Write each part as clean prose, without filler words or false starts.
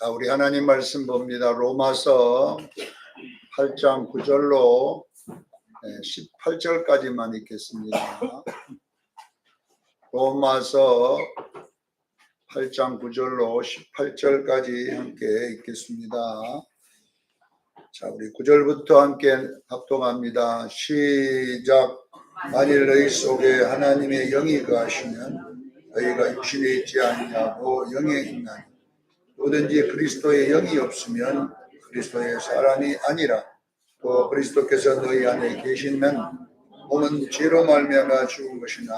자, 우리 하나님 말씀 봅니다. 로마서 8장 9절로 18절까지만 읽겠습니다. 로마서 8장 9절로 18절까지 함께 읽겠습니다. 자, 우리 9절부터 함께 합독합니다. 시작. 만일 너희 속에 하나님의 영이 거하시면 너희가 육신에 있지 아니하고 영에 있나니 누구든지 그리스도의 영이 없으면 그리스도의 사람이 아니라. 또 그리스도께서 너희 안에 계시면 몸은 죄로 말미암아 죽은 것이나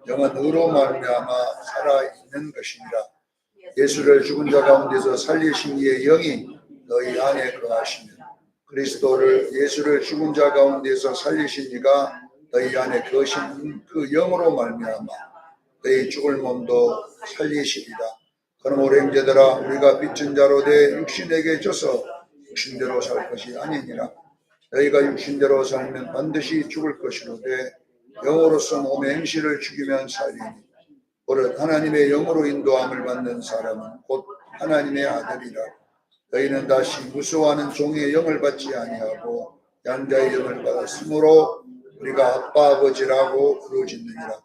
영은 의로 말미암아 살아있는 것이니라. 예수를 죽은 자 가운데서 살리신 이의 영이 너희 안에 거하시면 그리스도를 예수를 죽은 자 가운데서 살리신 이가 너희 안에 거하신 그 영으로 말미암아 너희 죽을 몸도 살리시리라. 그러므로 형제들아, 우리가 빚진 자로 돼 육신에게 져서 육신대로 살 것이 아니니라. 너희가 육신대로 살면 반드시 죽을 것이로되 영으로서 몸의 행실을 죽이면 살리니 오늘 하나님의 영으로 인도함을 받는 사람은 곧 하나님의 아들이라. 너희는 다시 무수하는 종의 영을 받지 아니하고 양자의 영을 받았으므로 우리가 아빠 아버지라고 부르짖느니라.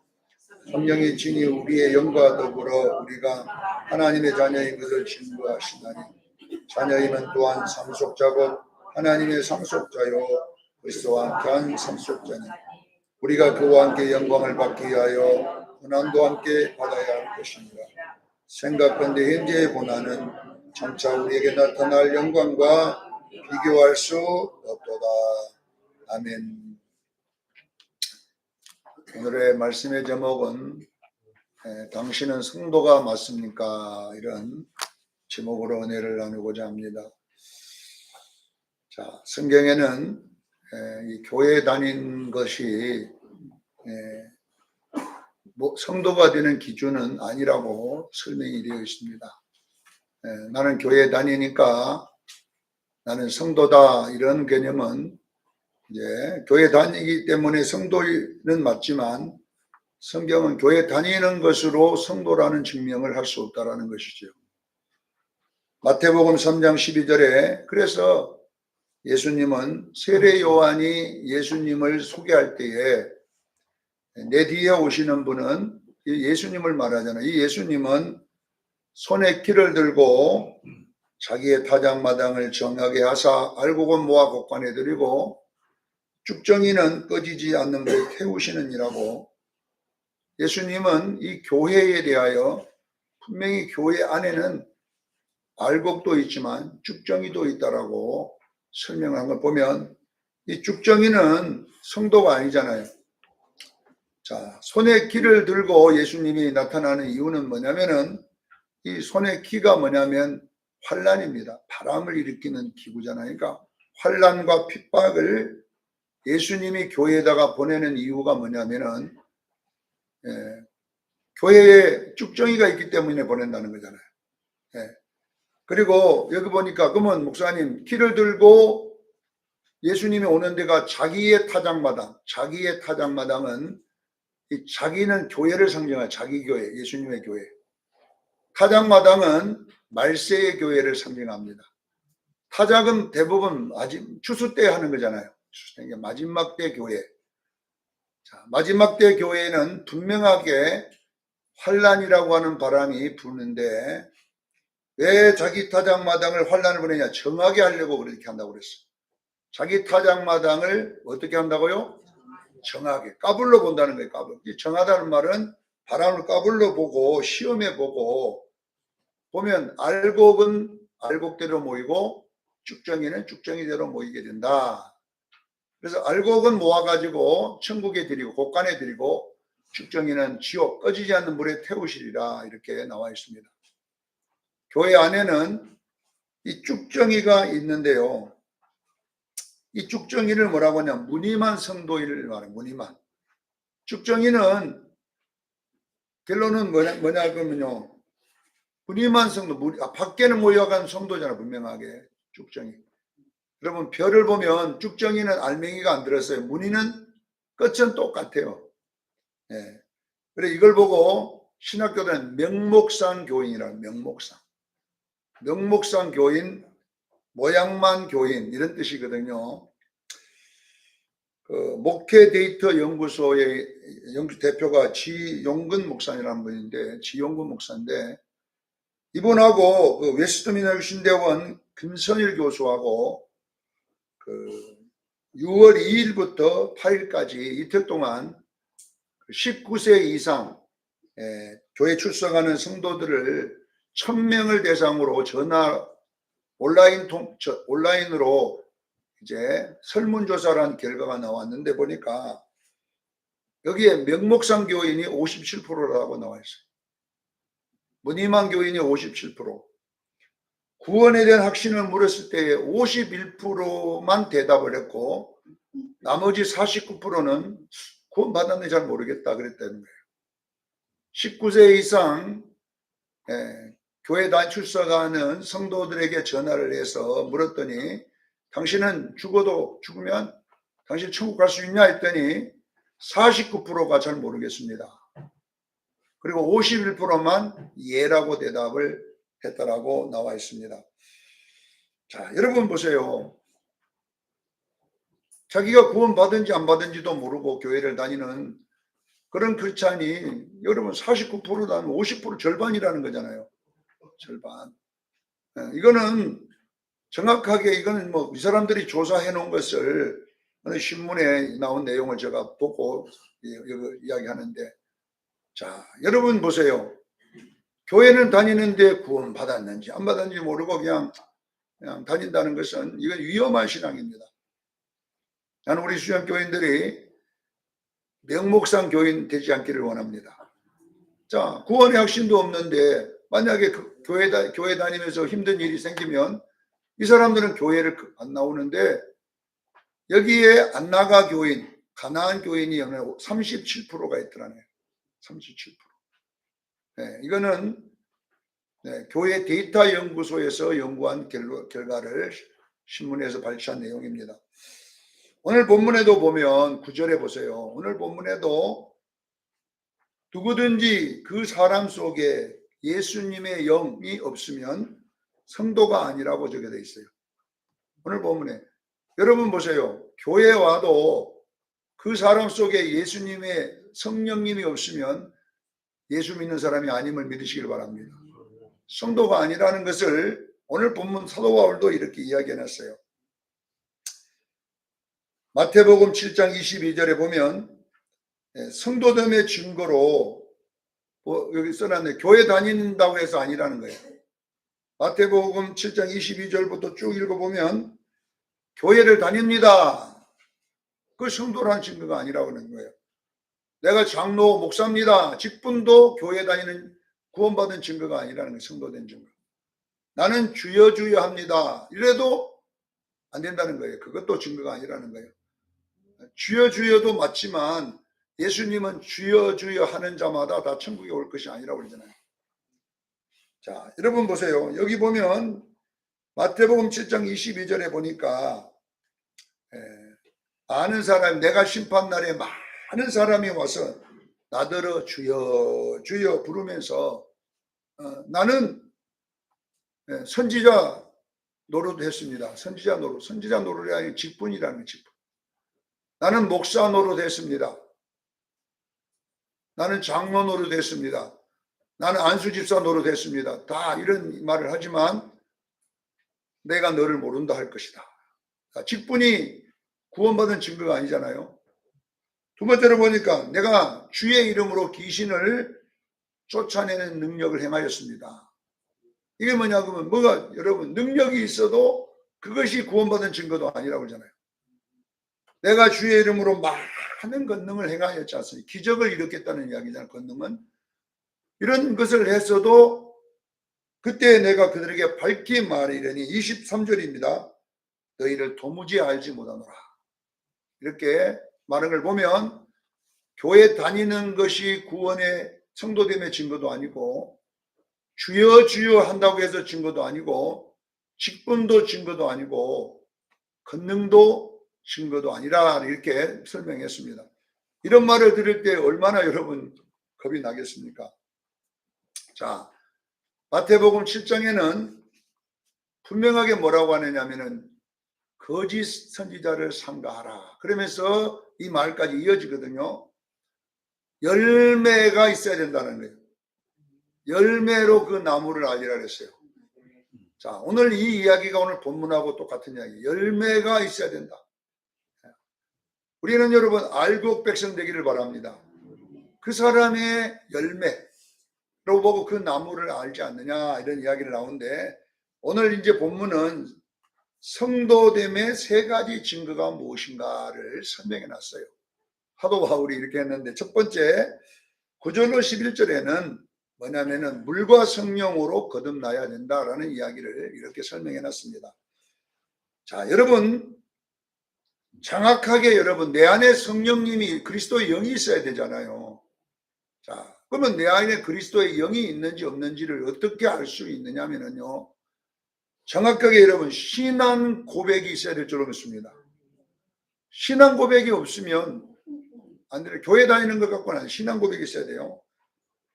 성령이 친히 우리의 영과 더불어 우리가 하나님의 자녀인 것을 증거하시나니 자녀임은 또한 상속자고 하나님의 상속자요 그리스도와 함께한 상속자니 우리가 그와 함께 영광을 받기 위하여 고난도 함께 받아야 할 것이니라. 생각건대 현재의 고난은 점차 우리에게 나타날 영광과 비교할 수 없도다. 아멘. 오늘의 말씀의 제목은 당신은 성도가 맞습니까? 이런 제목으로 은혜를 나누고자 합니다. 자, 성경에는 이 교회 다닌 것이 성도가 되는 기준은 아니라고 설명이 되어 있습니다. 나는 교회 다니니까 나는 성도다 이런 개념은 이제 교회 다니기 때문에 성도는 맞지만 성경은 교회 다니는 것으로 성도라는 증명을 할 수 없다라는 것이죠. 마태복음 3장 12절에 그래서 예수님은 세례 요한이 예수님을 소개할 때에 내 뒤에 오시는 분은 예수님을 말하잖아요. 이 예수님은 손에 키를 들고 자기의 타작마당을 정하게 하사 알곡은 모아 곡간에 들이고 쭉정이는 꺼지지 않는 불에 태우시는 이라고. 예수님은 이 교회에 대하여 분명히 교회 안에는 알곡도 있지만 쭉정이도 있다라고 설명한 걸 보면 이 쭉정이는 성도가 아니잖아요. 자, 손에 키를 들고 예수님이 나타나는 이유는 뭐냐면은 이 손에 키가 뭐냐면 환란입니다. 바람을 일으키는 기구잖아요. 그러니까 환란과 핍박을 예수님이 교회에다가 보내는 이유가 뭐냐면은 교회에 쭉정이가 있기 때문에 보낸다는 거잖아요. 그리고 여기 보니까 그러면 목사님 키를 들고 예수님이 오는 데가 자기의 타작마당, 자기의 타작마당은 이 자기는 교회를 상징하는 자기 교회, 예수님의 교회. 타작마당은 말세의 교회를 상징합니다. 타작은 대부분 추수 때 하는 거잖아요. 마지막 때 교회. 자, 마지막 때 교회에는 분명하게 환란이라고 하는 바람이 부는데 왜 자기 타작마당을 환란을 보내냐? 정하게 하려고 그렇게 한다고 그랬어요. 자기 타작마당을 어떻게 한다고요? 정하게. 까불러 본다는 거예요. 까불. 정하다는 말은 바람을 까불러 보고 시험해 보고 보면 알곡은 알곡대로 모이고 쭉정이는 쭉정이대로 모이게 된다. 그래서 알곡은 모아가지고 천국에 드리고 곡간에 드리고 쭉정이는 지옥 꺼지지 않는 물에 태우시리라 이렇게 나와 있습니다. 교회 안에는 이 쭉정이가 있는데요. 이 쭉정이를 뭐라고 하냐? 무늬만 성도인을 말해요. 무늬만. 쭉정이는 결론은 뭐냐 그러면요. 무늬만 성도, 밖에는 모여간 성도잖아. 분명하게 쭉정이. 여러분 별을 보면 쭉정이는 알맹이가 안 들었어요. 무늬는 끝은 똑같아요. 그래 이걸 보고 신학교들은 명목상 교인이라는 명목상. 명목상 교인, 모양만 교인 이런 뜻이거든요. 그 목회 데이터 연구소의 대표가 지용근 목사님이라는 분인데, 지용근 목사인데, 이분하고 그 웨스트미너 신대원 김선일 교수하고 그 6월 2일부터 8일까지 이틀 동안 19세 이상 교회 출석하는 성도들을 1000명을 대상으로 온라인으로 이제 설문조사라는 결과가 나왔는데, 보니까 여기에 명목상 교인이 57%라고 나와 있어요. 무늬만 교인이 57%. 구원에 대한 확신을 물었을 때 51%만 대답을 했고, 나머지 49%는 구원 받았는지 잘 모르겠다 그랬다는 거예요. 19세 이상 교회 단 출석하는 성도들에게 전화를 해서 물었더니, 당신은 죽으면 당신 천국 갈 수 있냐 했더니 49%가 잘 모르겠습니다. 그리고 51%만 예라고 대답을 했다라고 나와 있습니다. 자, 여러분 보세요. 자기가 구원 받은지 안 받은지도 모르고 교회를 다니는 그런 크리스찬이, 여러분 49%다 50% 절반이라는 거잖아요. 절반. 이거는 정확하게, 이거는 뭐 이 사람들이 조사해 놓은 것을 어느 신문에 나온 내용을 제가 보고 이야기하는데, 자, 여러분 보세요. 교회는 다니는데 구원 받았는지 안 받았는지 모르고 그냥 다닌다는 것은, 이건 위험한 신앙입니다. 나는 우리 수양교인들이 명목상 교인 되지 않기를 원합니다. 자, 구원의 확신도 없는데 만약에 교회 다니면서 힘든 일이 생기면 이 사람들은 교회를 안 나오는데, 여기에 안 나가 교인, 가나안 교인이 37%가 있더라네요. 37%. 이거는 교회 데이터 연구소에서 연구한 결과를 신문에서 발췌한 내용입니다. 오늘 본문에도 보면 9절에 보세요. 오늘 본문에도 누구든지 그 사람 속에 예수님의 영이 없으면 성도가 아니라고 적혀져 있어요. 오늘 본문에 여러분 보세요. 교회 와도 그 사람 속에 예수님의 성령님이 없으면 예수 믿는 사람이 아님을 믿으시길 바랍니다. 성도가 아니라는 것을 오늘 본문 사도 바울도 이렇게 이야기해놨어요. 마태복음 7장 22절에 보면 성도됨의 증거로 여기 써놨네. 교회 다닌다고 해서 아니라는 거예요. 마태복음 7장 22절부터 쭉 읽어보면 교회를 다닙니다. 그 성도라는 증거가 아니라고 하는 거예요. 내가 장로 목사입니다. 직분도 교회 다니는 구원받은 증거가 아니라는 거예요. 성도된 증거. 나는 주여 주여 합니다. 이래도 안 된다는 거예요. 그것도 증거가 아니라는 거예요. 주여 주여도 맞지만 예수님은 주여 주여 하는 자마다 다 천국에 올 것이 아니라고 그러잖아요. 자, 여러분 보세요. 여기 보면 마태복음 7장 22절에 보니까 많은 사람, 내가 심판날에 많은 사람이 와서 나더러 주여 주여 부르면서 나는 선지자 노릇 했습니다. 선지자 노릇이 아니라 직분이라는 직분. 나는 목사 노릇 했습니다. 나는 장로 노릇 했습니다. 나는 안수집사 노릇 했습니다. 다 이런 말을 하지만 내가 너를 모른다 할 것이다. 직분이 구원받은 증거가 아니잖아요. 두 번째로 보니까 내가 주의 이름으로 귀신을 쫓아내는 능력을 행하였습니다. 이게 뭐냐 그러면 여러분 능력이 있어도 그것이 구원받은 증거도 아니라고 그러잖아요. 내가 주의 이름으로 많은 권능을 행하였지 않습니까? 기적을 일으켰다는 이야기잖아요. 권능은. 이런 것을 했어도 그때 내가 그들에게 밝히 말하리니 23절입니다. 너희를 도무지 알지 못하노라. 이렇게 말한 걸 보면 교회 다니는 것이 구원의 성도됨의 증거도 아니고, 주여 주여 한다고 해서 증거도 아니고, 직분도 증거도 아니고, 권능도 증거도 아니라 이렇게 설명했습니다. 이런 말을 들을 때 얼마나 여러분 겁이 나겠습니까? 자, 마태복음 7장에는 분명하게 뭐라고 하느냐면은 거짓 선지자를 삼가하라. 그러면서 이 말까지 이어지거든요. 열매가 있어야 된다는 거예요. 열매로 그 나무를 알리라 그랬어요. 자, 오늘 이 이야기가 오늘 본문하고 똑같은 이야기. 열매가 있어야 된다. 우리는 여러분 알곡 백성 되기를 바랍니다. 그 사람의 열매로 보고 그 나무를 알지 않느냐 이런 이야기를 나오는데 오늘 이제 본문은 성도됨의 세 가지 증거가 무엇인가를 설명해 놨어요. 사도 바울이 이렇게 했는데 첫 번째 9절로 11절에는 뭐냐면은 물과 성령으로 거듭나야 된다라는 이야기를 이렇게 설명해 놨습니다. 자, 여러분 정확하게 여러분 내 안에 성령님이 그리스도의 영이 있어야 되잖아요. 자, 그러면 내 안에 그리스도의 영이 있는지 없는지를 어떻게 알 수 있느냐면요. 정확하게 여러분 신앙 고백이 있어야 될 줄 믿습니다. 신앙 고백이 없으면 안 돼요. 교회 다니는 것 갖고는 신앙 고백이 있어야 돼요.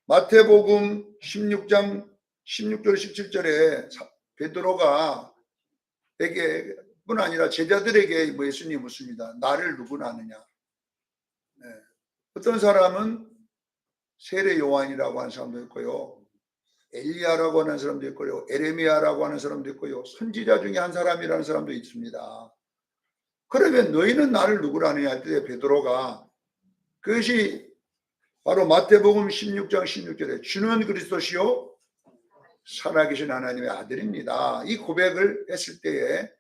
마태복음 16장 16절 17절에 베드로가 에게 뿐 아니라 제자들에게 예수님이 묻습니다. 나를 누구나 아느냐. 네. 어떤 사람은 세례 요한이라고 하는 사람도 있고요. 엘리야라고 하는 사람도 있고요. 에레미야라고 하는 사람도 있고요. 선지자 중에 한 사람이라는 사람도 있습니다. 그러면 너희는 나를 누구라 하느냐 할 때 베드로가 그것이 바로 마태복음 16장 16절에 주는 그리스도시요 살아계신 하나님의 아들입니다. 이 고백을 했을 때에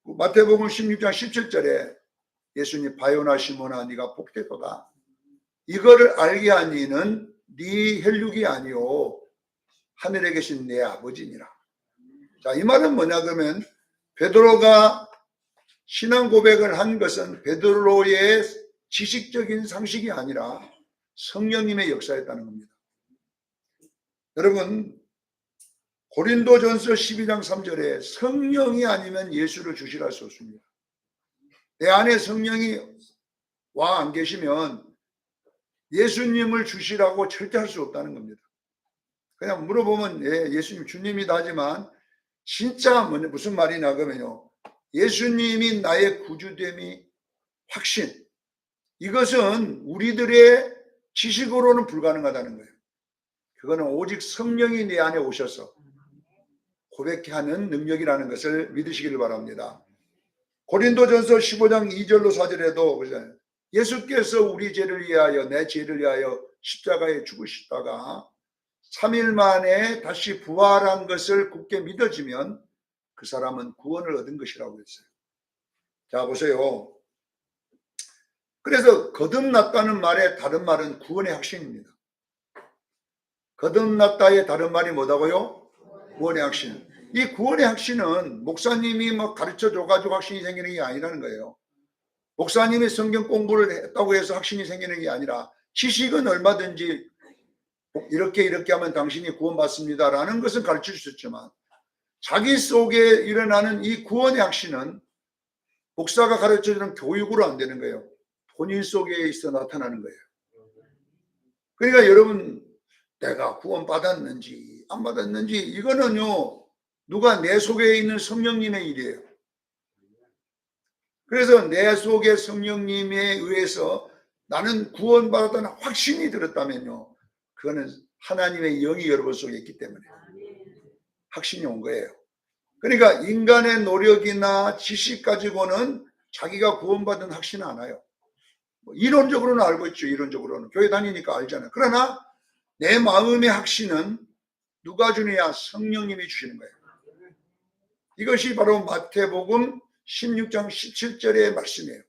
마태복음 16장 17절에 예수님 바요나 시몬아 네가 복되도다. 이거를 알게 한 이는 네 혈육이 아니요 하늘에 계신 내 아버지니라. 자, 이 말은 뭐냐 그러면 베드로가 신앙 고백을 한 것은 베드로의 지식적인 상식이 아니라 성령님의 역사였다는 겁니다. 여러분 고린도전서 12장 3절에 성령이 아니면 예수를 주시할 수 없습니다. 내 안에 성령이 와 안 계시면 예수님을 주시라고 절대 할 수 없다는 겁니다. 그냥 물어보면 예, 예수님 주님이다 하지만 진짜 무슨 말이냐 그러면요. 예수님이 나의 구주됨이 확신. 이것은 우리들의 지식으로는 불가능하다는 거예요. 그거는 오직 성령이 내 안에 오셔서 고백케 하는 능력이라는 것을 믿으시기를 바랍니다. 고린도전서 15장 2절로 4절에도 예수께서 우리 죄를 위하여 내 죄를 위하여 십자가에 죽으시다가 3일 만에 다시 부활한 것을 굳게 믿어지면 그 사람은 구원을 얻은 것이라고 했어요. 자 보세요. 그래서 거듭났다는 말의 다른 말은 구원의 확신입니다. 거듭났다의 다른 말이 뭐다고요? 구원의 확신. 이 구원의 확신은 목사님이 막 가르쳐 줘가지고 확신이 생기는 게 아니라는 거예요. 목사님이 성경 공부를 했다고 해서 확신이 생기는 게 아니라 지식은 얼마든지 이렇게 하면 당신이 구원받습니다라는 것은 가르쳐 주셨지만 자기 속에 일어나는 이 구원의 확신은 목사가 가르쳐 주는 교육으로 안 되는 거예요. 본인 속에 있어 나타나는 거예요. 그러니까 여러분 내가 구원받았는지 안 받았는지 이거는요 누가 내 속에 있는 성령님의 일이에요. 그래서 내 속에 성령님에 의해서 나는 구원받았다는 확신이 들었다면요 그거는 하나님의 영이 여러분 속에 있기 때문에 확신이 온 거예요. 그러니까 인간의 노력이나 지식 가지고는 자기가 구원받은 확신은 안 와요. 이론적으로는 알고 있죠. 이론적으로는 교회 다니니까 알잖아요. 그러나 내 마음의 확신은 누가 주느냐? 성령님이 주시는 거예요. 이것이 바로 마태복음 16장 17절의 말씀이에요.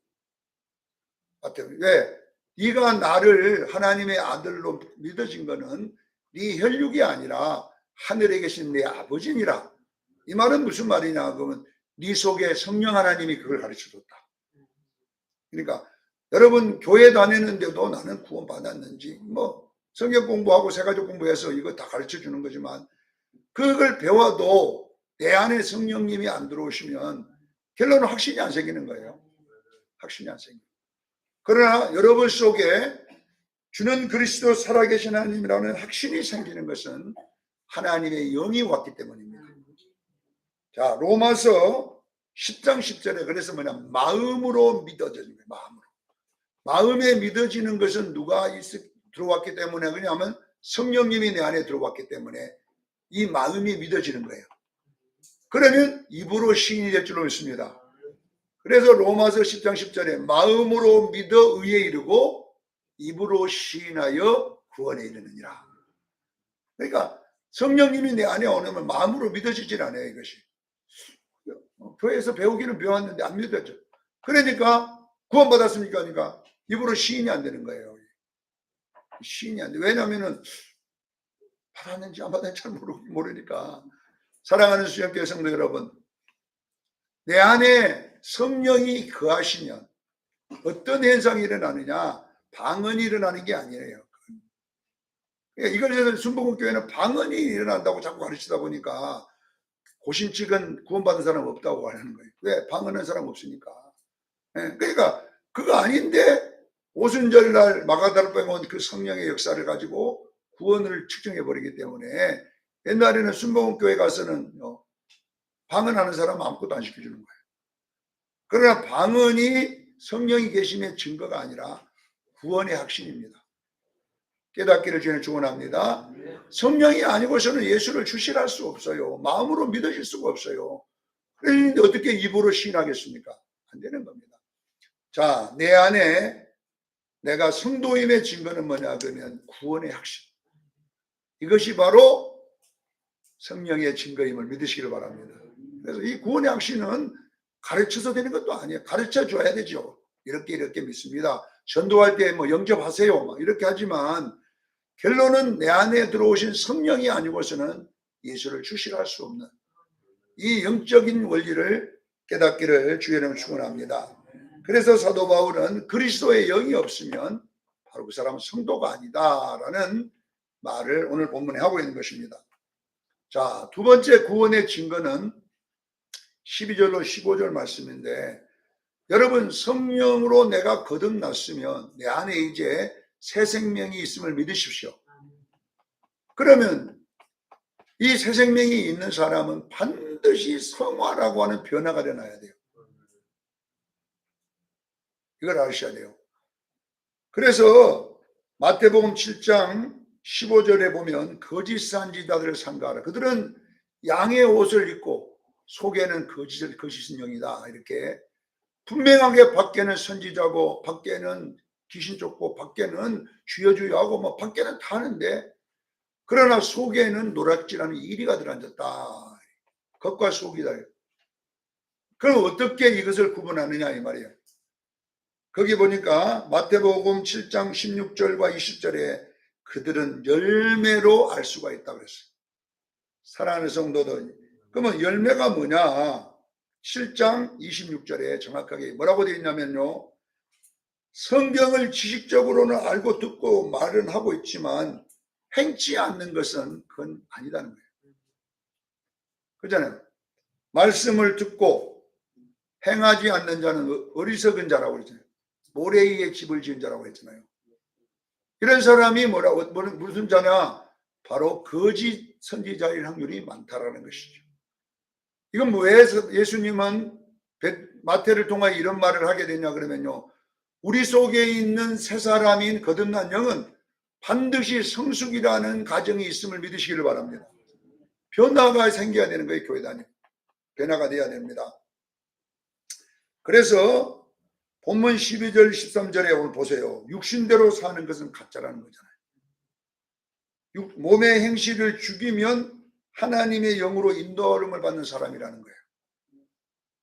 왜? 네가 나를 하나님의 아들로 믿어진 거는 네 혈육이 아니라 하늘에 계신 내 아버지니라. 이 말은 무슨 말이냐? 그러면 네 속에 성령 하나님이 그걸 가르쳐줬다. 그러니까 여러분 교회 다니는데도 나는 구원 받았는지 성경 공부하고 세가족 공부해서 이거 다 가르쳐 주는 거지만 그걸 배워도 내 안에 성령님이 안 들어오시면 결론은 확신이 안 생기는 거예요. 확신이 안 생겨요. 그러나 여러분 속에 주는 그리스도 살아계신 하나님이라는 확신이 생기는 것은 하나님의 영이 왔기 때문입니다. 자, 로마서 10장 10절에 그래서 뭐냐, 마음으로 믿어지는 거예요. 마음으로. 마음에 믿어지는 것은 누가 들어왔기 때문에 그냐면 성령님이 내 안에 들어왔기 때문에 이 마음이 믿어지는 거예요. 그러면 입으로 시인이 될 줄로 믿습니다. 그래서 로마서 10장 10절에 마음으로 믿어 의에 이르고 입으로 시인하여 구원에 이르느니라. 그러니까 성령님이 내 안에 오면 마음으로 믿어지질 않아요. 이것이 교회에서 배우기는 배웠는데 안 믿어져. 그러니까 구원받았습니까? 그러니까 입으로 시인이 안 되는 거예요. 시인이 안 돼. 왜냐하면은 받았는지 안 받았는지 잘 모르니까. 사랑하는 수영교회 성도 여러분, 내 안에 성령이 거하시면 어떤 현상이 일어나느냐, 방언이 일어나는 게 아니에요. 이걸 순복음교회는 방언이 일어난다고 자꾸 가르치다 보니까 고신칙은 구원받은 사람 없다고 하는 거예요. 왜? 방언하는 사람 없으니까. 그러니까 그거 아닌데 오순절날 마가다락방에 온 그 성령의 역사를 가지고 구원을 측정해 버리기 때문에 옛날에는 순복음교회 가서는 방언하는 사람 아무것도 안 시켜주는 거예요. 그러나 방언이 성령이 계심의 증거가 아니라 구원의 확신입니다. 깨닫기를 주님 축원합니다. 성령이 아니고서는 예수를 주시할 수 없어요. 마음으로 믿으실 수가 없어요. 그런데 어떻게 입으로 시인하겠습니까? 안 되는 겁니다. 자, 내 안에 내가 성도임의 증거는 뭐냐 그러면 구원의 확신. 이것이 바로 성령의 증거임을 믿으시기를 바랍니다. 그래서 이 구원의 확신은 가르쳐서 되는 것도 아니에요. 가르쳐 줘야 되죠. 이렇게 믿습니다. 전도할 때 뭐 영접하세요. 막 이렇게 하지만 결론은 내 안에 들어오신 성령이 아니고서는 예수를 주시할 수 없는 이 영적인 원리를 깨닫기를 주의 이름으로 축원합니다. 그래서 사도 바울은 그리스도의 영이 없으면 바로 그 사람은 성도가 아니다라는 말을 오늘 본문에 하고 있는 것입니다. 자, 두 번째 구원의 증거는 12절로 15절 말씀인데, 여러분 성령으로 내가 거듭났으면 내 안에 이제 새 생명이 있음을 믿으십시오. 그러면 이 새 생명이 있는 사람은 반드시 성화라고 하는 변화가 일어나야 돼요. 이걸 아셔야 돼요. 그래서 마태복음 7장 15절에 보면 거짓 선지자들을 삼가하라. 그들은 양의 옷을 입고 속에는 거짓은 영이다. 이렇게 분명하게 밖에는 선지자고 밖에는 귀신 쫓고 밖에는 주여주여하고 뭐 밖에는 다 하는데 그러나 속에는 노략질하는 이리가 들어앉았다. 겉과 속이다. 그럼 어떻게 이것을 구분하느냐 이 말이에요. 거기 보니까 마태복음 7장 16절과 20절에 그들은 열매로 알 수가 있다고 그랬어요. 사랑하는 성도들, 그러면 열매가 뭐냐? 7장 26절에 정확하게 뭐라고 되어 있냐면요. 성경을 지식적으로는 알고 듣고 말은 하고 있지만 행치 않는 것은 그건 아니다는 거예요. 그렇잖아요. 말씀을 듣고 행하지 않는 자는 어리석은 자라고 그랬잖아요. 모래 위에 집을 지은 자라고 했잖아요. 이런 사람이 무슨 자냐? 바로 거짓 선지자일 확률이 많다라는 것이죠. 이건 왜 예수님은 마태를 통하여 이런 말을 하게 되냐 그러면요. 우리 속에 있는 새 사람인 거듭난 영은 반드시 성숙이라는 가정이 있음을 믿으시기를 바랍니다. 변화가 생겨야 되는 거예요. 교회 다니고 변화가 돼야 됩니다. 그래서 본문 12절 13절에 오늘 보세요. 육신대로 사는 것은 가짜라는 거잖아요. 몸의 행실을 죽이면 하나님의 영으로 인도함을 받는 사람이라는 거예요.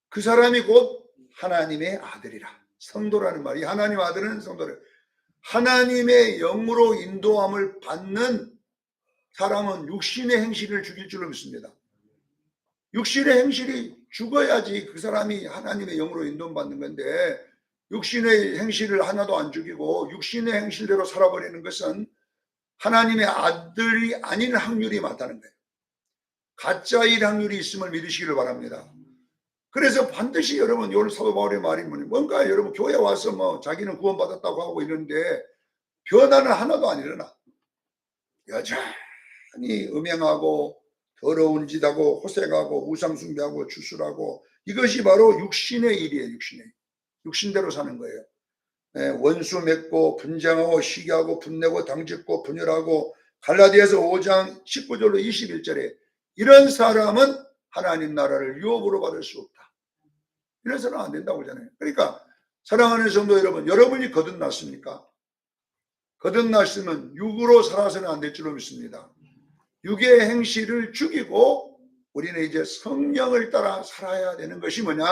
그 사람이 곧 하나님의 아들이라. 성도라는 말이 하나님 아들은 성도를 하나님의 영으로 인도함을 받는 사람은 육신의 행실을 죽일 줄로 믿습니다. 육신의 행실이 죽어야지 그 사람이 하나님의 영으로 인도함 받는 건데 육신의 행실을 하나도 안 죽이고 육신의 행실대로 살아버리는 것은 하나님의 아들이 아닌 확률이 많다는 거예요. 가짜일 확률이 있음을 믿으시기를 바랍니다. 그래서 반드시 여러분 오늘 사도 바울의 말이 뭔가 여러분 교회 와서 뭐 자기는 구원받았다고 하고 이러는데 변화는 하나도 안 일어나. 여전히 음행하고 더러운 짓하고 호색하고 우상숭배하고 주술하고 이것이 바로 육신의 일이에요. 육신대로 사는 거예요. 원수 맺고 분쟁하고 시기하고 분내고 당짓고 분열하고 갈라디아서 5장 19절로 21절에 이런 사람은 하나님 나라를 유업으로 받을 수 없다. 이런 사람은 안 된다고 하잖아요. 그러니까 사랑하는 성도 여러분, 여러분이 거듭났습니까? 거듭났으면 육으로 살아서는 안 될 줄로 믿습니다. 육의 행실을 죽이고 우리는 이제 성령을 따라 살아야 되는 것이 뭐냐?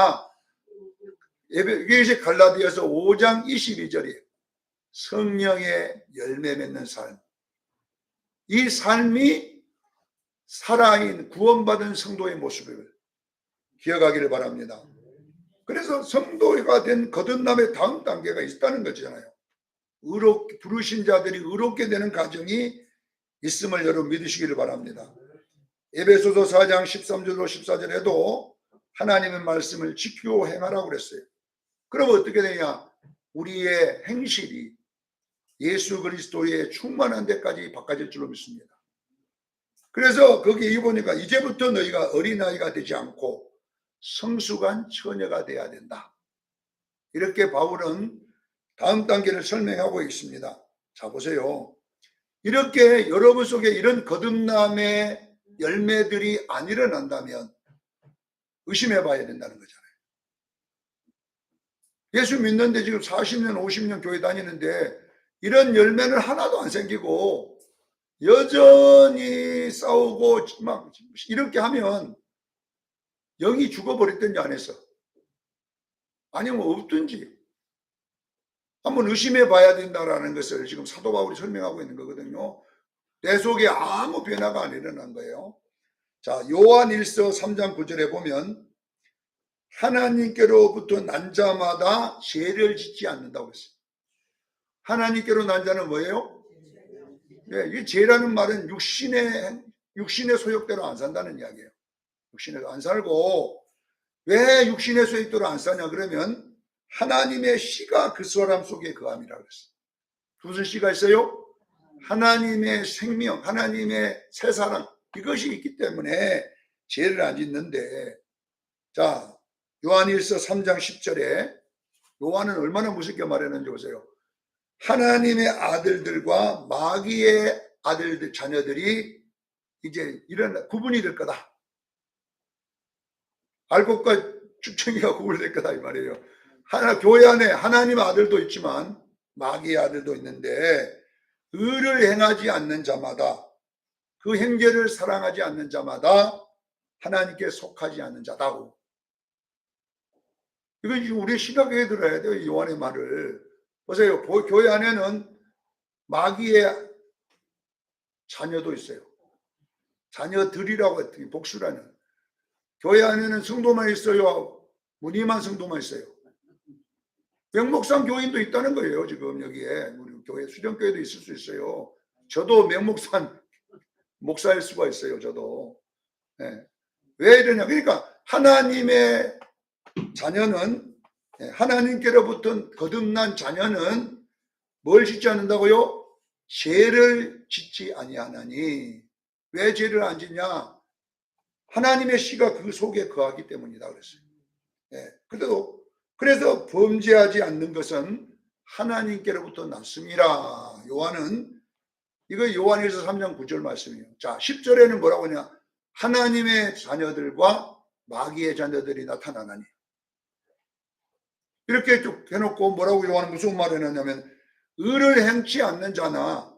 이게 이제 갈라디아서 5장 22절이에요. 성령의 열매 맺는 삶. 이 삶이 살아있는 구원받은 성도의 모습을 기억하기를 바랍니다. 그래서 성도가 된 거듭남의 다음 단계가 있다는 거잖아요. 부르신 자들이 의롭게 되는 과정이 있음을 여러분 믿으시기를 바랍니다. 에베소서 4장 13절로 14절에도 하나님의 말씀을 지키고 행하라고 그랬어요. 그럼 어떻게 되냐? 우리의 행실이 예수 그리스도의 충만한 데까지 바꿔질 줄로 믿습니다. 그래서 거기에 보니까 이제부터 너희가 어린아이가 되지 않고 성숙한 처녀가 돼야 된다. 이렇게 바울은 다음 단계를 설명하고 있습니다. 자, 보세요. 이렇게 여러분 속에 이런 거듭남의 열매들이 안 일어난다면 의심해 봐야 된다는 거잖아요. 예수 믿는데 지금 40년, 50년 교회 다니는데 이런 열매는 하나도 안 생기고 여전히 싸우고 막 이렇게 하면 영이 죽어버렸든지 안에서 아니면 없든지 한번 의심해 봐야 된다는 것을 지금 사도 바울이 설명하고 있는 거거든요. 내 속에 아무 변화가 안 일어난 거예요. 자, 요한일서 3장 9절에 보면 하나님께로부터 난 자마다 죄를 짓지 않는다고 했어요. 하나님께로 난 자는 뭐예요? 이 죄라는 말은 육신의 소욕대로 안 산다는 이야기예요. 육신에서 안 살고 왜 육신의 소욕대로 안 사냐 그러면 하나님의 씨가 그 사람 속에 거함이라고 그랬어요. 무슨 씨가 있어요? 하나님의 생명, 하나님의 새사랑 이것이 있기 때문에 죄를 안 짓는데, 자, 요한일서 3장 10절에 요한은 얼마나 무섭게 말했는지 보세요. 하나님의 아들들과 마귀의 아들들, 자녀들이 이제 이런 구분이 될 거다. 알곡과 쭉청이가 구분될 거다 이 말이에요. 교회 안에 하나님의 아들도 있지만 마귀의 아들도 있는데 의를 행하지 않는 자마다 그 형제를 사랑하지 않는 자마다 하나님께 속하지 않는 자다고. 이건 우리 심각하게 들어야 돼요. 요한의 말을. 보세요. 교회 안에는 마귀의 자녀도 있어요. 자녀들이라고 했더니 복수라는. 교회 안에는 성도만 있어요? 무늬만 성도만 있어요? 명목상 교인도 있다는 거예요. 지금 여기에 우리 교회 수련교회도 있을 수 있어요. 저도 명목상 목사일 수가 있어요. 저도. 네. 왜 이러냐? 그러니까 하나님의 자녀는, 하나님께로부터 거듭난 자녀는 뭘 짓지 않는다고요? 죄를 짓지 아니하나니. 왜 죄를 안 짓냐? 하나님의 씨가 그 속에 거하기 때문이다 그랬어요. 그래서 범죄하지 않는 것은 하나님께로부터 났습니다. 요한은 이거 요한일서 3장 9절 말씀이에요. 자, 10절에는 뭐라고 하냐? 하나님의 자녀들과 마귀의 자녀들이 나타나나니. 이렇게 쭉 해놓고 뭐라고 요한은 무슨 말을 해놨냐면 의를 행치 않는 자나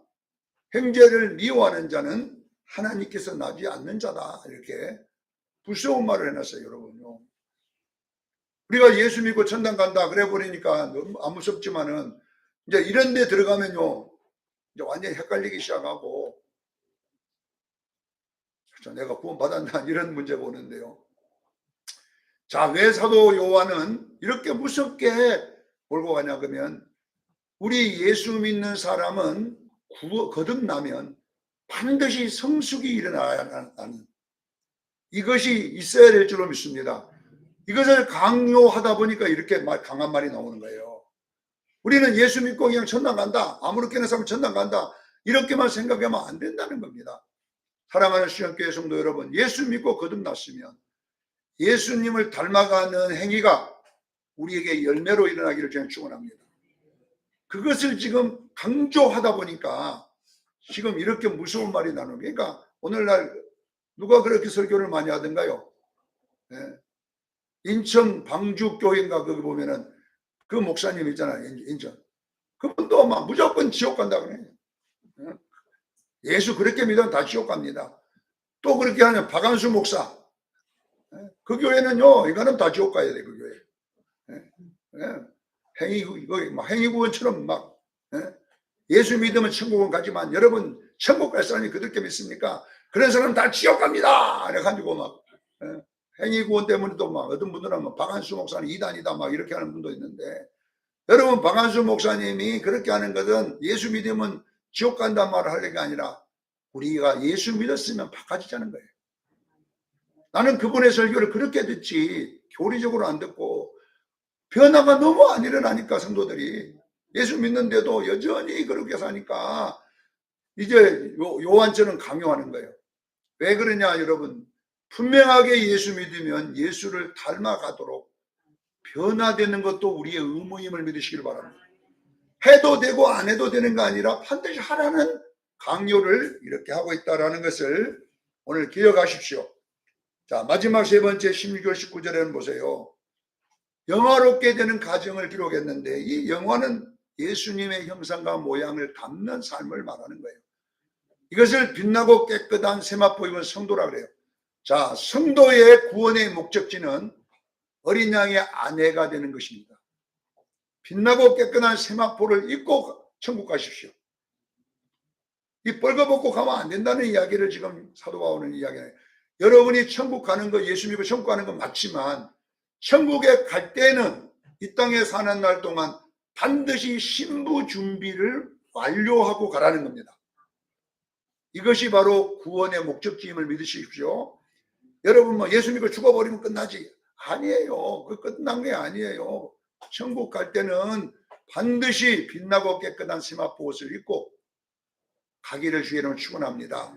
형제를 미워하는 자는 하나님께서 나지 않는 자다. 이렇게 무서운 말을 해놨어요. 여러분요. 우리가 예수 믿고 천당 간다 그래 버리니까 너무 안 무섭지만은 이제 이런 데 들어가면요 이제 완전히 헷갈리기 시작하고 내가 구원 받았나 이런 문제가 오는데요. 자, 왜 사도 요한은 이렇게 무섭게 몰고 가냐 그러면 우리 예수 믿는 사람은 거듭나면 반드시 성숙이 일어나야 하는 이것이 있어야 될 줄로 믿습니다. 이것을 강요하다 보니까 이렇게 강한 말이 나오는 거예요. 우리는 예수 믿고 그냥 천당 간다. 아무렇게나 살면 천당 간다. 이렇게만 생각하면 안 된다는 겁니다. 사랑하는 수영교회 성도 여러분, 예수 믿고 거듭났으면 예수님을 닮아가는 행위가 우리에게 열매로 일어나기를 저는 축원합니다. 그것을 지금 강조하다 보니까 지금 이렇게 무서운 말이 나오는 거예요. 그러니까 오늘날 누가 그렇게 설교를 많이 하던가요? 네. 인천 방주교회인가 거기 보면은 그 목사님 있잖아요. 인천. 그분도 막 무조건 지옥 간다 그래요. 네. 예수 그렇게 믿으면 다 지옥 갑니다. 또 그렇게 하는 박한수 목사. 네. 그 교회는요, 이거는 다 지옥 가야 돼, 그 교회. 네. 네. 행위구원처럼 막, 예수 믿으면 천국은 가지만 여러분 천국 갈 사람이 그렇게 믿습니까? 그런 사람 다 지옥 갑니다. 이래가지고 막 행위구원 때문에도 막 어떤 분들은 막 박한수 목사는 이단이다 막 이렇게 하는 분도 있는데, 여러분 박한수 목사님이 그렇게 하는 것은 예수 믿으면 지옥 간단 말을 하는 게 아니라 우리가 예수 믿었으면 바꿔지자는 거예요. 나는 그분의 설교를 그렇게 듣지 교리적으로 안 듣고 변화가 너무 안 일어나니까 성도들이 예수 믿는데도 여전히 그렇게 사니까 이제 요한처럼 강요하는 거예요. 왜 그러냐 여러분, 분명하게 예수 믿으면 예수를 닮아가도록 변화되는 것도 우리의 의무임을 믿으시길 바랍니다. 해도 되고 안 해도 되는 거 아니라 반드시 하라는 강요를 이렇게 하고 있다는 것을 오늘 기억하십시오. 자, 마지막 세 번째 16절 19절에는 보세요. 영화롭게 되는 가정을 기록했는데 이 영화는 예수님의 형상과 모양을 담는 삶을 말하는 거예요. 이것을 빛나고 깨끗한 세마포 입은 성도라 그래요. 자, 성도의 구원의 목적지는 어린 양의 아내가 되는 것입니다. 빛나고 깨끗한 세마포를 입고 천국 가십시오. 이 뻘거벗고 가면 안 된다는 이야기를 지금 사도 바울은 이야기해요. 여러분이 천국 가는 거, 예수 믿고 천국 가는 건 맞지만 천국에 갈 때는 이 땅에 사는 날 동안 반드시 신부 준비를 완료하고 가라는 겁니다. 이것이 바로 구원의 목적지임을 믿으십시오. 여러분 뭐 예수 믿고 죽어버리면 끝나지? 아니에요. 그 끝난 게 아니에요. 천국 갈 때는 반드시 빛나고 깨끗한 세마포 옷을 입고 가기를 주의 이름으로 축원합니다.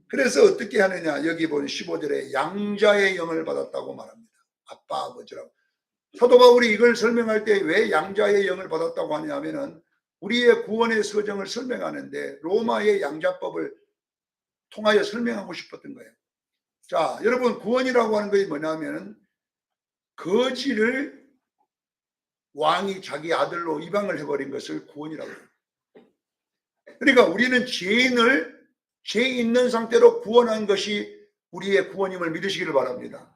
그래서 어떻게 하느냐, 여기 보면 15절에 양자의 영을 받았다고 말합니다. 아빠 아버지라고. 사도 바울이 이걸 설명할 때 왜 양자의 영을 받았다고 하냐면은 우리의 구원의 서정을 설명하는데 로마의 양자법을 통하여 설명하고 싶었던 거예요. 자, 여러분 구원이라고 하는 것이 뭐냐면은 거지를 왕이 자기 아들로 입양을 해버린 것을 구원이라고 해요. 그러니까 우리는 죄 있는 상태로 구원한 것이 우리의 구원임을 믿으시기를 바랍니다.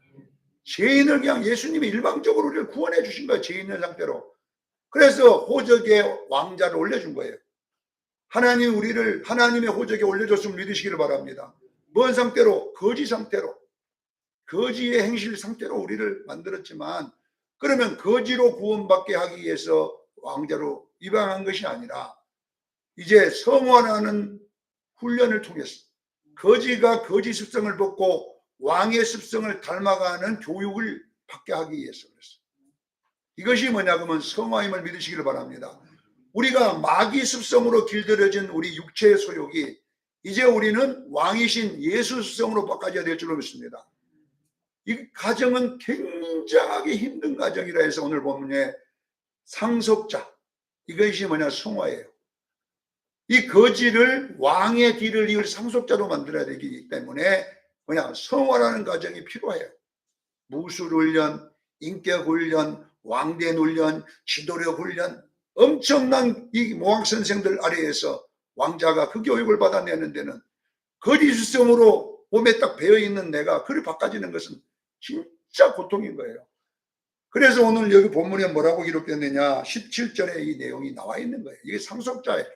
죄인을 그냥 예수님이 일방적으로 우리를 구원해 주신 거예요. 죄 있는 상태로. 그래서 호적의 왕자를 올려준 거예요. 하나님 우리를 하나님의 호적에 올려줬음을 믿으시기를 바랍니다. 뭔 상태로? 거지 상태로. 거지의 행실 상태로 우리를 만들었지만, 그러면 거지로 구원받게 하기 위해서 왕자로 입양한 것이 아니라 이제 성화라는 훈련을 통해서 거지가 거지 습성을 벗고 왕의 습성을 닮아가는 교육을 받게 하기 위해서 그랬어요. 이것이 뭐냐 그러면 성화임을 믿으시기를 바랍니다. 우리가 마귀 습성으로 길들여진 우리 육체의 소욕이 이제 우리는 왕이신 예수 습성으로 바꿔져야 될 줄로 믿습니다. 이 과정은 굉장히 힘든 과정이라 해서 오늘 본문에 상속자, 이것이 뭐냐 성화예요. 이 거지를 왕의 뒤를 이을 상속자로 만들어야 되기 때문에 뭐냐 성화라는 과정이 필요해요. 무술 훈련, 인격 훈련, 왕된 훈련, 지도력 훈련, 엄청난 이 모학 선생들 아래에서 왕자가 그 교육을 받아내는 데는 거지 습성으로 몸에 딱 배어 있는 내가 그를 바꿔지는 것은 진짜 고통인 거예요. 그래서 오늘 여기 본문에 뭐라고 기록됐느냐, 17절에 이 내용이 나와 있는 거예요. 이게 상속자예요.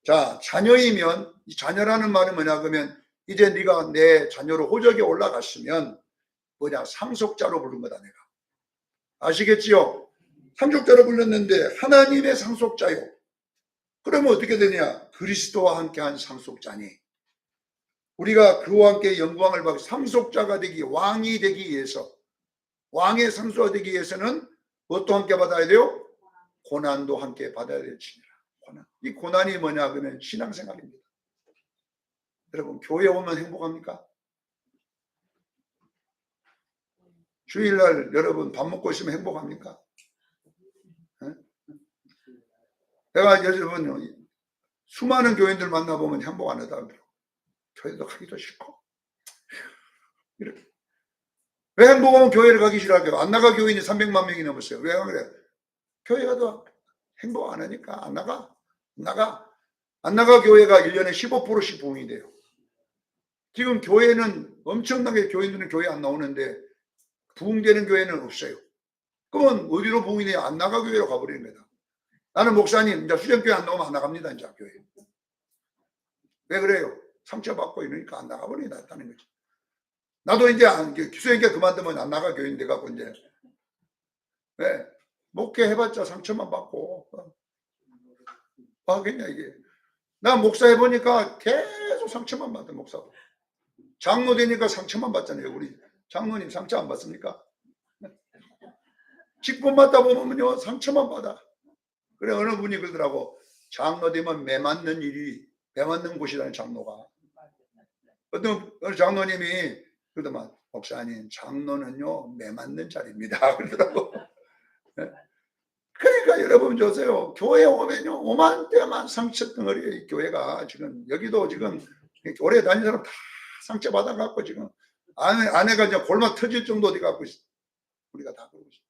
자, 자녀이면, 이 자녀라는 말은 뭐냐 그러면 이제 네가 내 자녀로 호적에 올라갔으면 뭐냐 상속자로 부른 거다. 내가 아시겠지요? 상속자로 불렀는데 하나님의 상속자요. 그러면 어떻게 되냐? 그리스도와 함께한 상속자니 우리가 그와 함께 영광을 받고 상속자가 되기, 왕이 되기 위해서, 왕의 상속자가 되기 위해서는 무엇도 함께 받아야 돼요? 고난도 함께 받아야 될지니라. 고난. 이 고난이 뭐냐 그러면 신앙생활입니다. 여러분, 교회 오면 행복합니까? 주일날 여러분 밥 먹고 있으면 행복합니까? 네? 내가 여러분 수많은 교인들 만나보면 행복 안 하다 그래요. 교회도 가기도 싫고. 이렇게. 왜 행복하면 교회를 가기 싫어할까요? 안 나가 교인이 300만 명이 넘었어요. 왜 그래? 교회 가도 행복 안 하니까 안 나가. 안 나가 교회가 1년에 15%씩 부흥이 돼요. 지금 교회는 엄청나게 교인들은 교회 안 나오는데 부흥되는 교회는 없어요. 그러면 어디로 부흥이 돼요? 안 나가 교회로 가버리는 거다. 나는 목사님, 이제 수련교회 안 나오면 안 나갑니다. 이제 교회. 왜 그래요? 상처받고 이러니까 안 나가버리니 낫다는 거지. 나도 이제 수련교회 그만두면 안 나가 교인 돼갖고 이제. 왜? 목회 해봤자 상처만 받고. 뭐 하겠냐, 이게. 나 목사 해보니까 계속 상처만 받아, 목사. 장로 되니까 상처만 받잖아요. 우리 장로님 상처 안 받습니까? 직분 받다 보면요, 상처만 받아. 그래, 어느 분이 그러더라고. 장로 되면 매 맞는 곳이라는 장로가. 어느 장로님이 그러더만, 목사님, 장로는요, 매 맞는 자리입니다. 그러더라고. 그러니까 여러분 보세요. 교회 오면요, 오만때만 상처 덩어리에 교회가 지금, 여기도 지금 오래 다닌 사람 다 상처 받아갖고 지금 아내가 이제 골마 터질 정도 돼갖고 있어. 우리가 다 그러고 있어.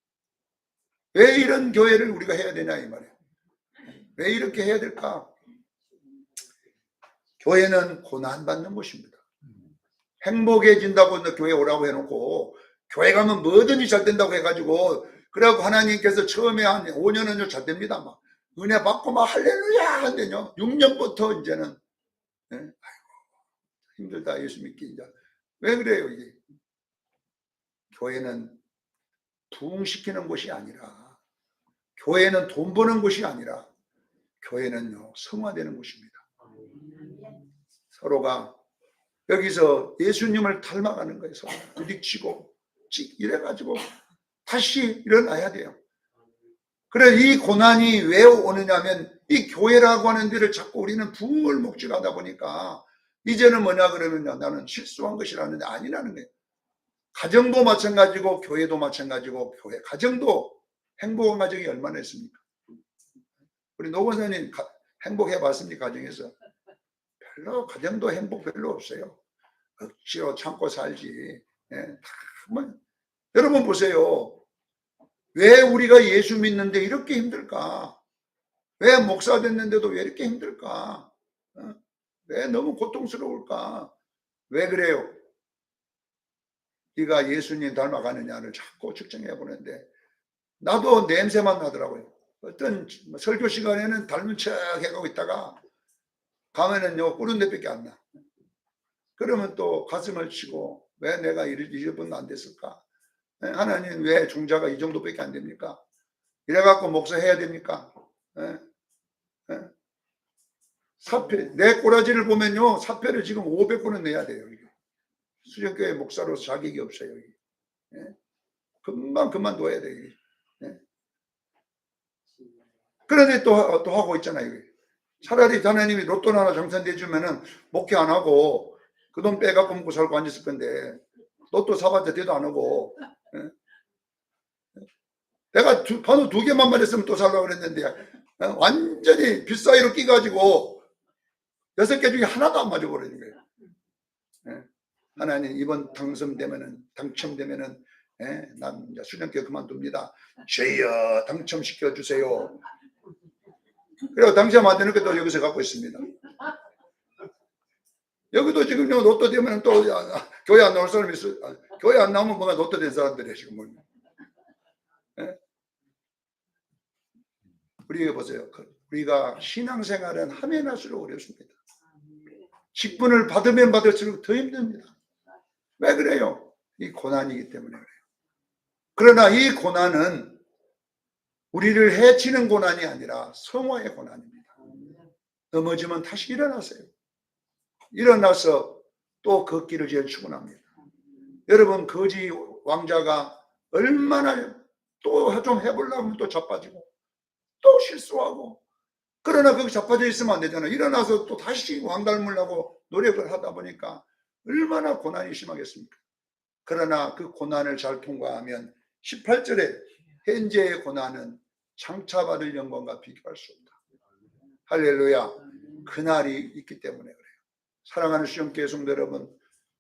왜 이런 교회를 우리가 해야 되냐 이 말이에요. 왜 이렇게 해야 될까? 교회는 고난받는 곳입니다. 행복해진다고 교회 오라고 해놓고 교회 가면 뭐든지 잘 된다고 해가지고 그래갖고 하나님께서 처음에 한 5년은 잘 됩니다. 막 은혜 받고 막 할렐루야 한대요. 6년부터 이제는 아이고 힘들다 예수 믿기 이제. 왜 그래요 이게? 교회는 부흥시키는 곳이 아니라, 교회는 돈 버는 곳이 아니라 교회는요 성화되는 곳입니다. 서로가 여기서 예수님을 닮아가는 거예요. 서로 부딪히고 이래가지고 다시 일어나야 돼요. 그래, 이 고난이 왜 오느냐면 이 교회라고 하는 데를 자꾸 우리는 부흥을 목적하다 보니까 이제는 뭐냐 그러면요, 나는 실수한 것이라는데 아니라는 거예요. 가정도 마찬가지고 교회도 마찬가지고, 교회 가정도 행복한 가정이 얼마나 있습니까? 우리 노 권사님 행복해 봤습니까? 가정에서? 별로, 가정도 행복 별로 없어요. 억지로 참고 살지. 여러분 보세요. 왜 우리가 예수 믿는데 이렇게 힘들까? 왜 목사 됐는데도 왜 이렇게 힘들까? 왜 너무 고통스러울까? 왜 그래요? 네가 예수님 닮아가느냐를 자꾸 측정해 보는데 나도 냄새만 나더라고요. 어떤 설교 시간에는 닮은 척 해가고 있다가 가면은요 꿀은 데밖에 안 나. 그러면 또 가슴을 치고 왜 내가 이런 안 됐을까? 하나님 왜 종자가 이 정도밖에 안 됩니까? 이래갖고 목사해야 됩니까? 사표, 내 꼬라지를 보면요 사표를 지금 500권은 내야 돼요. 수련교회 목사로서 자격이 없어요. 금방 그만둬야 돼요. 그런데 또 하고 있잖아요. 차라리 하나님이 로또 하나 당선돼주면은 목회 안 하고 그 돈 빼갖고 먹고 살고 앉았을 건데 로또 사봤자 대도 안 하고. 내가 번호 2개만 말했으면 또 살라고 그랬는데 완전히 빗사이로 끼가지고 6개 중에 하나도 안 맞아버리는 거예요. 하나님 이번 당첨되면은 난 이제 수련교회 그만둡니다. 주여 당첨시켜 주세요. 그리고 당첨 안 되는 것도 여기서 갖고 있습니다. 여기도 지금 로또 되면 또 교회 안 나올 사람이 있어. 교회 안 나오면 뭔가 로또 된 사람들이야 지금. 우리가 보세요. 우리가 신앙생활은 하면 할수록 어렵습니다. 직분을 받으면 받을수록 더 힘듭니다. 왜 그래요? 이 고난이기 때문에 그래요. 그러나 이 고난은 우리를 해치는 고난이 아니라 성화의 고난입니다. 넘어지면 다시 일어나세요. 일어나서 또 걷기를 제일 축원합니다. 여러분 거지 왕자가 얼마나 또 좀 해보려면 또 자빠지고 또 실수하고 그러나 거기 자빠져 있으면 안 되잖아. 일어나서 또 다시 왕 닮으려고 노력을 하다 보니까 얼마나 고난이 심하겠습니까? 그러나 그 고난을 잘 통과하면 18절에 현재의 고난은 장차 받을 영광과 비교할 수 없다. 할렐루야. 그날이 있기 때문에 그래요. 사랑하는 수정교회 성도 여러분,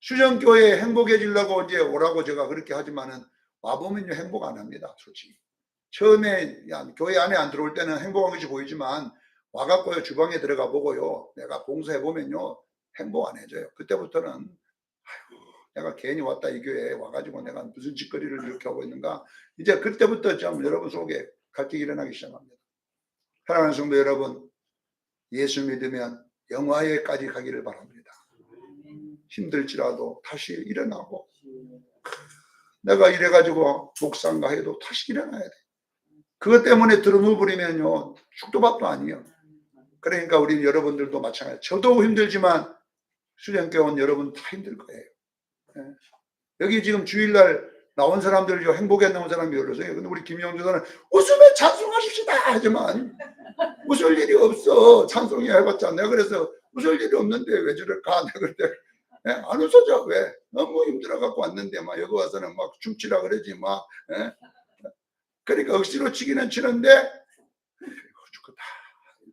수정교회에 행복해지려고 이제 오라고 제가 그렇게 하지만은 와보면요 행복 안 합니다. 솔직히 처음에 교회 안에 안 들어올 때는 행복한 것이 보이지만 와갖고요 주방에 들어가 보고요 내가 봉사해 보면요 행복 안 해져요. 그때부터는 아이고 내가 괜히 왔다 이 교회에 와가지고 내가 무슨 짓거리를 이렇게 하고 있는가. 이제 그때부터 좀 여러분 속에 갈등이 일어나기 시작합니다. 사랑하는 성도 여러분, 예수 믿으면 영화에까지 가기를 바랍니다. 힘들지라도 다시 일어나고, 내가 이래가지고 목상가 해도 다시 일어나야 돼. 그것 때문에 들어누워버리면요 죽도 밥도 아니에요. 그러니까 우리 여러분들도 마찬가지. 저도 힘들지만 수련교회 온 여러분 다 힘들 거예요. 여기 지금 주일날 나온 사람들, 행복에 나온 사람이 열어서요. 근데 우리 김영주사는 웃으며 찬송하십시다 하지만 웃을 일이 없어. 찬송이 해봤자. 내가 그래서 웃을 일이 없는데 왜 저럴까? 내가 그럴 때 안 웃어져. 왜? 너무 힘들어갖고 왔는데 막 여기 와서는 막 춤추라 그러지 막. 그러니까 억지로 치기는 치는데 죽겠다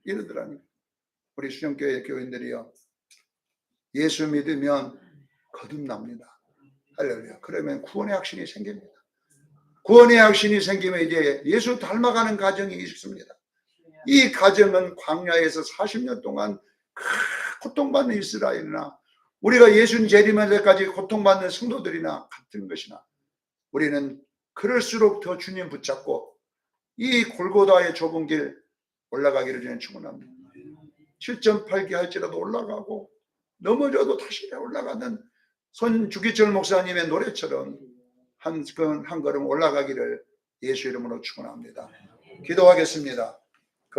이러더라니. 우리 수정교회 교인들이요 예수 믿으면 거듭납니다. 할렐루야. 그러면 구원의 확신이 생깁니다. 구원의 확신이 생기면 이제 예수 닮아가는 과정이 있습니다. 이 과정은 광야에서 40년 동안 고통받는 이스라엘이나 우리가 예수 재림할 때까지 고통받는 성도들이나 같은 것이나 우리는 그럴수록 더 주님 붙잡고 이 골고다의 좁은 길 올라가기를 저는 축원합니다. 7.8기 할지라도 올라가고 넘어져도 다시 올라가는 손주기철 목사님의 노래처럼 한 걸음 올라가기를 예수 이름으로 축원합니다. 기도하겠습니다.